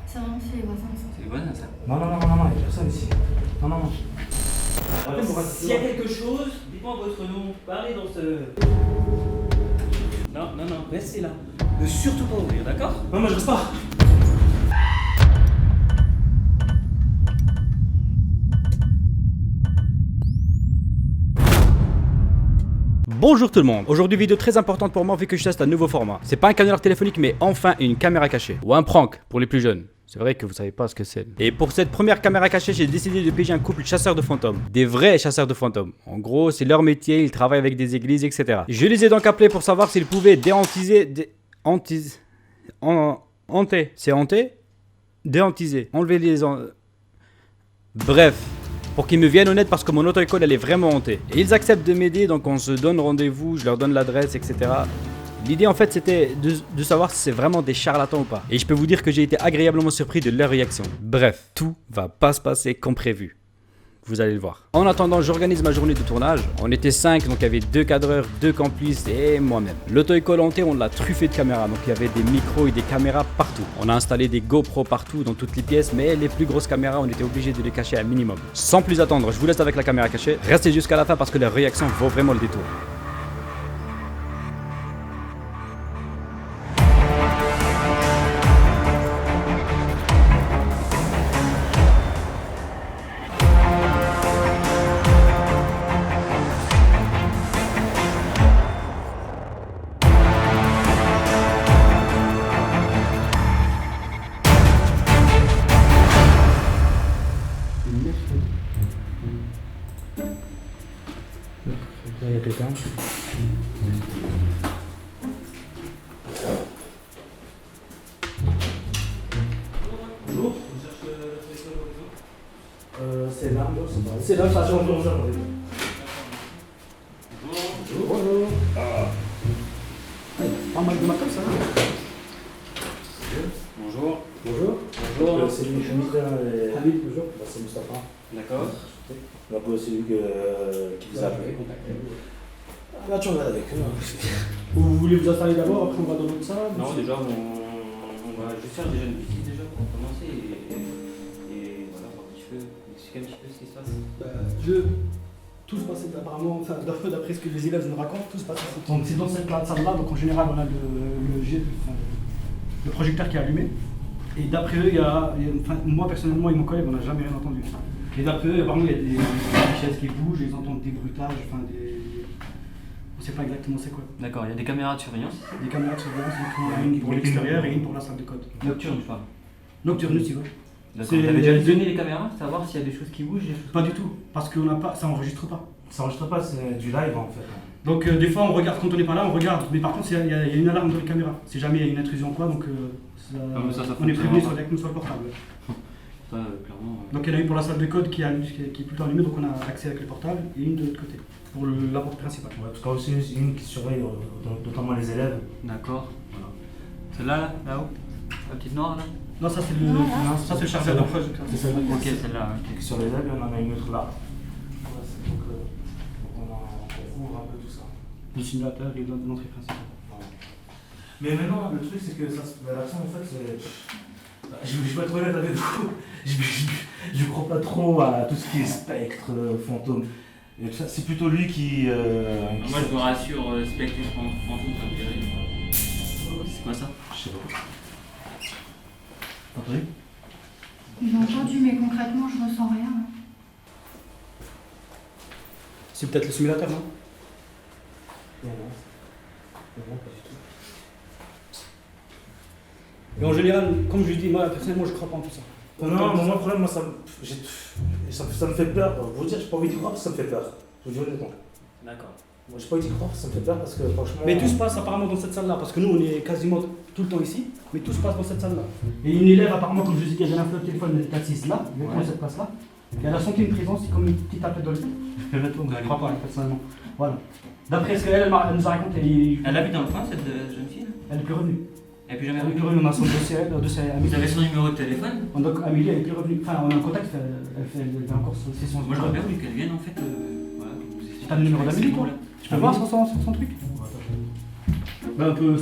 C'est vraiment chez les voisins, ça. C'est les voisins, ça. Non, il y a personne ici. Non. S'il y a quelque chose, dites-moi votre nom. Parlez dans ce... Non, restez là. Ne surtout pas ouvrir, d'accord? Non, moi je reste pas. Bonjour tout le monde, aujourd'hui vidéo très importante pour moi vu que je teste un nouveau format. C'est pas un canular téléphonique mais enfin une caméra cachée. Ou un prank pour les plus jeunes. C'est vrai que vous savez pas ce que c'est. Et pour cette première caméra cachée, j'ai décidé de piéger un couple chasseurs de fantômes. Des vrais chasseurs de fantômes. En gros, c'est leur métier, ils travaillent avec des églises, etc. Je les ai donc appelés pour savoir s'ils pouvaient déhantiser... Hanter. C'est hanter? Déhantiser. Enlever les... Bref. Pour qu'ils me viennent honnête parce que mon auto-école elle est vraiment hantée. Et ils acceptent de m'aider, donc on se donne rendez-vous, je leur donne l'adresse, etc. L'idée en fait c'était de savoir si c'est vraiment des charlatans ou pas. Et je peux vous dire que j'ai été agréablement surpris de leur réaction. Bref, tout va pas se passer comme prévu. Vous allez le voir. En attendant, j'organise ma journée de tournage. On était 5, donc il y avait 2 cadreurs, 2 complices et moi-même. L'auto-école hantée, on l'a truffé de caméras. Donc il y avait des micros et des caméras partout. On a installé des GoPro partout dans toutes les pièces, mais les plus grosses caméras, on était obligé de les cacher à minimum. Sans plus attendre, je vous laisse avec la caméra cachée. Restez jusqu'à la fin parce que leur réaction vaut vraiment le détour. Là, il y a quelqu'un. Bonjour. Vous cherchez c'est là, c'est là, ça change. Bonjour. Bonjour. Pas mal de matin, ça. Bonjour. Bonjour. Bonjour. C'est lui, Hamid, bonjour. C'est Moustapha. D'accord. C'est lui qui vous a appelé. Là, tu regardes avec eux. Vous voulez vous installer d'abord, après on va dans l'autre salle? Non, déjà, on va juste faire déjà une visite déjà pour commencer et voilà, voir un petit peu, expliquer un petit peu ce qui se passe. Tout se passait apparemment, enfin d'après ce que les élèves nous racontent, tout se passe. Donc c'est dans cette salle-là, donc en général on a le projecteur qui est allumé. Et d'après eux, moi personnellement et mon collègue, on n'a jamais rien entendu. Et d'après eux, apparemment il y a des chaises qui bougent, ils entendent des bruitages, on ne sait pas exactement c'est quoi. D'accord, il y a des caméras de surveillance. Des caméras de surveillance, une pour l'extérieur et une pour la salle de code. Nocturne, je parle. Nocturne aussi, oui. D'accord. Vous avez déjà donné les caméras, savoir s'il y a des choses qui bougent, des choses... Pas du tout, parce que ça enregistre pas. Ça enregistre pas, c'est du live en fait. Donc des fois on regarde, quand on n'est pas là, on regarde, mais par contre il y a une alarme dans les caméras. Si jamais il y a une intrusion ou quoi, donc on est prévenu avec nous sur le portable. Ça, clairement. Donc il y en a une pour la salle de code qui est tout le temps allumée, donc on a accès avec le portable, et une de l'autre côté, pour la porte principale. Ouais, parce qu'il y a aussi une qui surveille notamment les élèves. D'accord. Voilà. Celle-là, là-haut? La petite noire là? Non, ça c'est le chargeur. C'est celle-là. Ok, celle-là. Qui sur les élèves, et on en a une autre là. Donc on ouvre un peu tout ça. Le simulateur et l'entrée principale. Mais maintenant, le truc, c'est que l'action, en fait, c'est... Je vais être honnête avec vous, je crois pas trop à tout ce qui est spectre, fantôme. C'est plutôt lui qui... Moi, je me rassure, spectre et fantôme, ça me dirait. C'est quoi ça? Je sais pas. T'as entendu? J'ai entendu, mais concrètement, je ressens rien. C'est peut-être le simulateur, non? Non, pas du tout. Et en général, comme je dis, moi personnellement je crois pas en tout ça. Non, moi le problème, ça me fait peur. Pour vous dire, j'ai pas envie d'y croire parce que ça me fait peur. Je vous dis honnêtement. D'accord. Moi j'ai pas envie d'y croire parce que ça me fait peur parce que franchement... Mais tout se passe apparemment dans cette salle-là, parce que nous on est quasiment tout le temps ici, mais tout se passe dans cette salle-là. Et une élève apparemment, comme je vous ai dit, elle a un téléphone, elle est assise là, exactement cette place-là. Et elle a senti une présence, c'est comme une petite tapette dans le dos. Je ne crois pas, personnellement. Voilà. D'après ce qu'elle nous a raconté... Elle habite dans le coin, cette jeune fille? Elle est plus revenue. Elle n'est plus jamais Elle est plus revenue? revenue, on a son dossier, Amélie. Vous avez son numéro de téléphone? Donc Amélie, elle est plus revenue. Enfin, on a un contact, elle fait encore son... Moi, j'aurais bien voulu qu'elle vienne en fait. Voilà, t'as le numéro d'Amélie, toi? Tu peux voir sur son truc? Ben, un peu...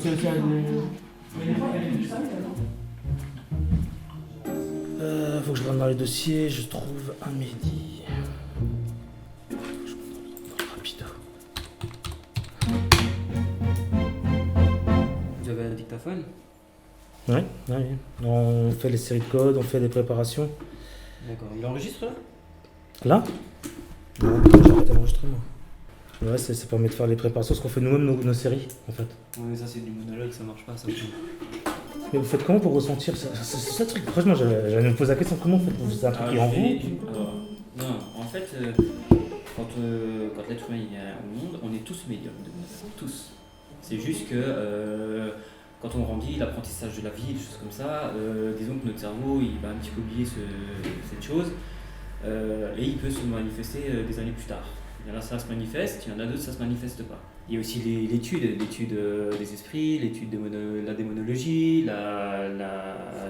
Faut que je rentre dans les dossiers, je trouve un Mehdi. Je rentre dans le rapido. Vous avez un dictaphone? Ouais. On fait les séries de codes, on fait les préparations. D'accord. Il enregistre là? Là? Non, j'ai arrêté l'enregistrement. Ouais, ça permet de faire les préparations, parce qu'on fait nous-mêmes nos séries, en fait. Ouais, mais ça c'est du monologue, ça marche pas, ça. Mais vous faites comment pour ressentir ça? C'est ça le truc. Franchement, j'allais me poser la question, comment vous faites? C'est un truc qui est en vous? Non, en fait, quand l'être humain il vient au monde, on est tous médiums, tous. C'est juste que quand on grandit, l'apprentissage de la vie, des choses comme ça, disons que notre cerveau il va un petit peu oublier cette chose et il peut se manifester des années plus tard. Il y en a ça se manifeste, il y en a d'autres ça se manifeste pas. Il y a aussi l'étude des esprits, l'étude de la démonologie,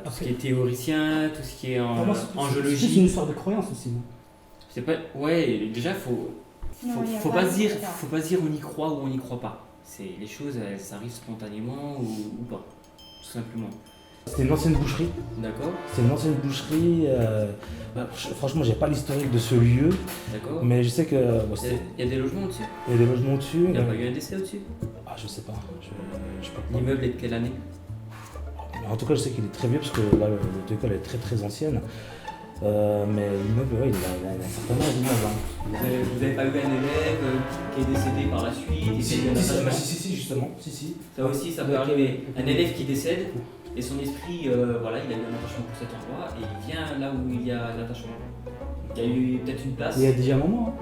tout ce qui est théoricien, tout ce qui est angiologie. C'est une histoire de croyance aussi. C'est pas. Ouais, déjà faut pas se dire on y croit ou on n'y croit pas. C'est les choses, elles arrivent spontanément ou pas, tout simplement. C'était une ancienne boucherie. D'accord. C'était une ancienne boucherie. Franchement, j'ai pas l'historique de ce lieu. D'accord. Mais je sais que. Il y a des logements au-dessus. Il y a des logements au-dessus. Il n'y a pas eu un décès au-dessus. Ah, je sais pas. Je peux pas. L'immeuble est de quelle année? En tout cas, je sais qu'il est très vieux parce que là, l'école est très très ancienne. Mais l'immeuble, ouais, il a un certain âge, l'immeuble. Vous n'avez pas eu un élève qui est décédé par la suite? Si, justement. Si. Ça aussi, ça peut arriver. Un élève qui décède et son esprit, voilà, il a eu un attachement pour cet endroit et il vient là où il y a l'attachement. Il y a eu peut-être une place. Il y a déjà un moment.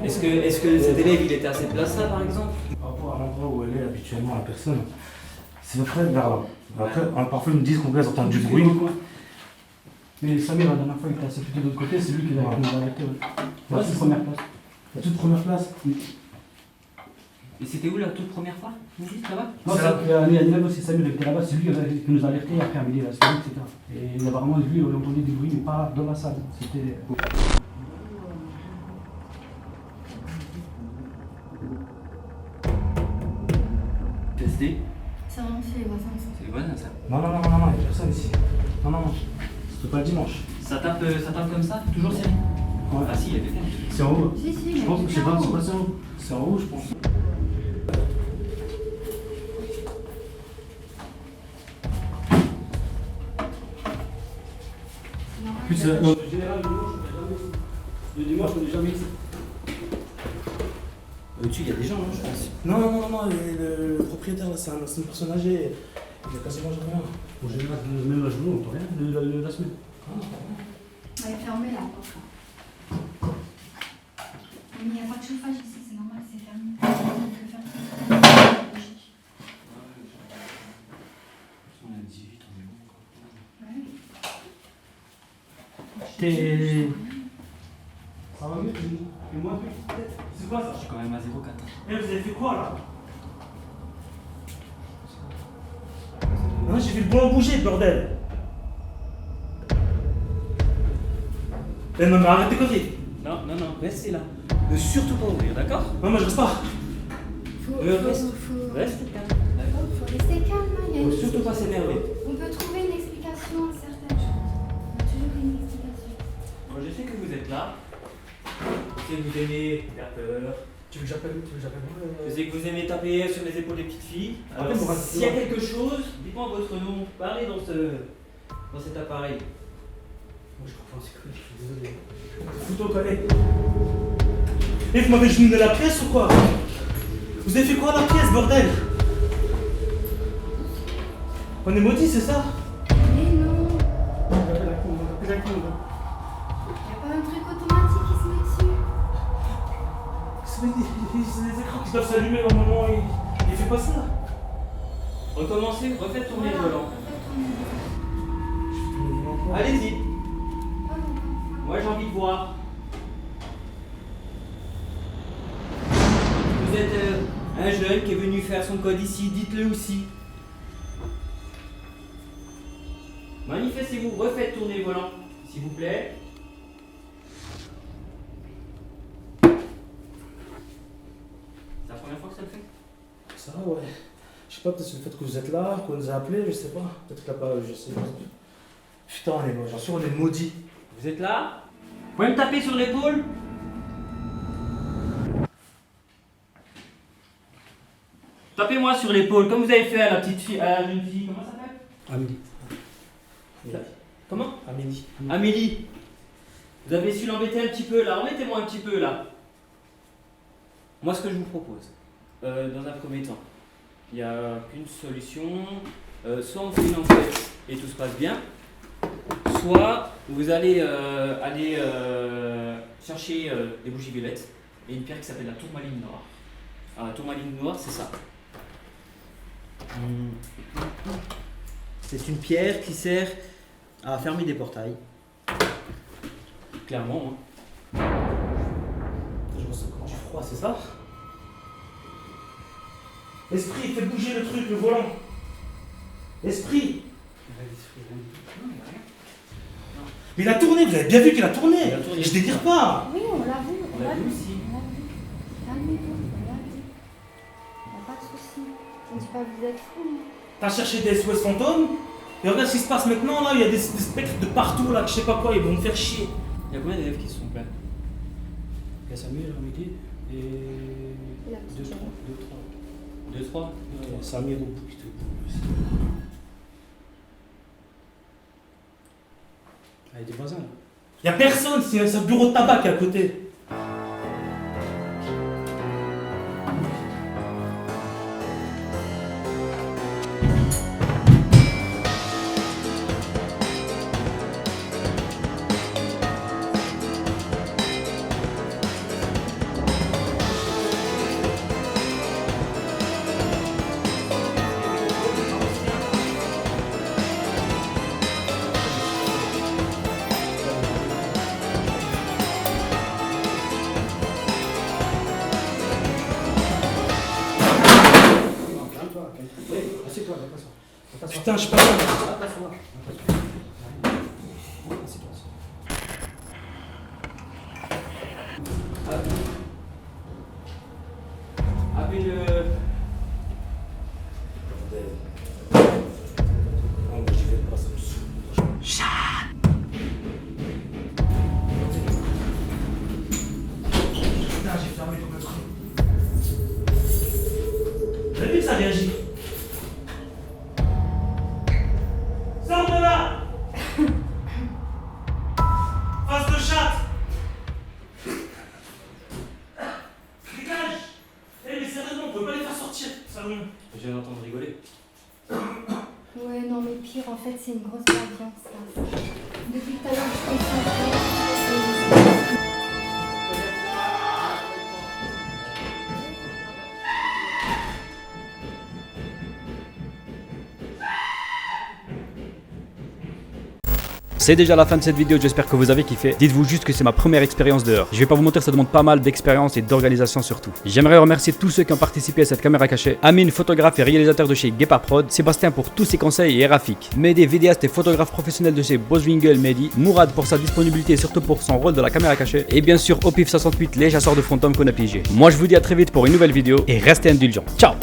Est-ce que cet élève, il était à cette place-là, par exemple? Par rapport à l'endroit où elle est habituellement, la personne, c'est à peu près vers là. Après, parfois, ils me disent qu'on a entendu du bruit. Mais Samir, la dernière fois, il était assez plutôt de l'autre côté, c'est lui qui nous a arrêté. Ouais, c'est la première place. La toute première place. Et c'était où la toute première fois? Vous dites là-bas? Non, il y a aussi Samir qui était là-bas, c'est lui qui nous a alertés après à midi, là, c'était lui, etc. Et il a vraiment lui, on a entendu des bruits, mais pas dans la salle. C'était. PSD? C'est vraiment les voisins. C'est les voisins, ça. Non, il n'y a personne ici. Non. C'est pas le dimanche. Ça tape comme ça? Toujours serré? Ouais. Ah si, il y a quelqu'un. C'est en haut. Si, Je pense que je sais pas, c'est pas ça. C'est en haut, je pense. Plus, en général, le dimanche, on n'est jamais ici. Au-dessus, il y a des gens, je pense. Non, le propriétaire là, c'est une personne âgée. Il a quasiment jamais rien. En général, même la journée, on peut rien, la semaine. Elle est fermée là. Mais il n'y a pas de chauffage ici, c'est normal, c'est fermé. On peut faire ça. On a 18, on est bon. Ouais. Ça va mieux? Et moi, peut-être. C'est quoi ça? Je suis quand même à 0,4. Eh, vous avez fait quoi là? Non, j'ai vu le boulon bouger, bordel. Eh non, mais arrêtez de côté. Non, restez là. Ne surtout pas ouvrir, d'accord? Non, moi je reste pas. Reste calme, d'accord? Faut rester calme, hein, il y a Faut une surtout pas s'énerver. On peut trouver une explication à certaines choses. On a toujours une explication. Moi, je sais que vous êtes là. Je sais que vous aimez faire peur. Tu veux que j'appelle Je sais que vous aimez taper sur les épaules des petites filles. Alors, Après, pour s'il y a quelque chose, dites-moi votre nom. Parlez dans cet appareil. Moi, je crois pas en sécurité, je suis désolé. Foutu au palais. Et vous m'avez joué de la pièce ou quoi? Vous avez fait quoi à la pièce, bordel? On est maudits, c'est ça? Mais non, J'appelle la con, on va appeler la con. il n'y a pas un truc automatique qui se met dessus. C'est des écrans qui doivent s'allumer au moment où il fait pas ça. Recommencez, refaites tourner le volant. Voilà, Allez-y, pas longtemps. moi j'ai envie de voir. Vous êtes un jeune qui est venu faire son code ici, dites-le aussi. Manifestez-vous, refaites tourner le volant, s'il vous plaît. C'est la première fois que ça le fait? Ça, ouais. Je sais pas, peut-être c'est le fait que vous êtes là, qu'on nous a appelés, je sais pas. Peut-être qu'il a pas. Je sais pas. Putain, j'en suis, on est maudits. Vous êtes là? Vous pouvez me taper sur l'épaule? Tapez-moi sur l'épaule, comme vous avez fait à la petite fille, à la jeune fille, comment ça s'appelle? Amélie. Comment? Amélie. Amélie. Vous avez su l'embêter un petit peu là, remettez-moi un petit peu là. Moi ce que je vous propose, dans un premier temps, il n'y a qu'une solution, soit on fait une enquête et tout se passe bien, soit vous allez chercher des bougies violettes et une pierre qui s'appelle la tourmaline noire. Alors la tourmaline noire c'est ça. C'est une pierre qui sert à fermer des portails. Clairement. Hein. Je ressens comment du froid, c'est ça? Esprit, fais bouger le truc, le volant. Esprit. Mais il a tourné, vous avez bien vu qu'il a tourné. Il a tourné. Je délire pas. Oui, on l'a vu. On l'a vu aussi. On l'a vu. Calmez-vous, on l'a vu. Il n'y a pas de souci. On ne dit pas que vous êtes fous. T'as cherché des SOS fantômes. Et regarde ce qui se passe maintenant, là, il y a des spectres de partout, là, que je sais pas quoi, ils vont me faire chier. Il y a combien d'élèves qui se sont plaints? Il y a Samir, Amélie et. Et la petite 2, 3. Jeanne. 2, 3. Samir au bout. Il y a des voisins là. Il y a personne, c'est un bureau de tabac qui est à côté. Assieds-toi, là, Putain, je sais pas quoi. Appelle Putain, j'ai fermé tout le truc. Vous avez vu que ça réagit? Sors de là! Face de chatte! Dégage! Eh mais sérieusement, on peut pas les faire sortir, sérieusement. Je viens d'entendre rigoler. Ouais, non, mais pire, en fait, c'est une grosse ambiance là. Depuis tout à l'heure, je concentre. C'est déjà la fin de cette vidéo, j'espère que vous avez kiffé. Dites-vous juste que c'est ma première expérience dehors. Je vais pas vous mentir, ça demande pas mal d'expérience et d'organisation surtout. J'aimerais remercier tous ceux qui ont participé à cette caméra cachée. Amine, photographe et réalisateur de chez Guépard Prod. Sébastien pour tous ses conseils et Rafik. Médé, vidéaste et photographe professionnel de chez Boswingle Mehdi. Mourad pour sa disponibilité et surtout pour son rôle de la caméra cachée. Et bien sûr Opif68, les chasseurs de fantômes qu'on a pigé. Moi je vous dis à très vite pour une nouvelle vidéo et restez indulgents. Ciao!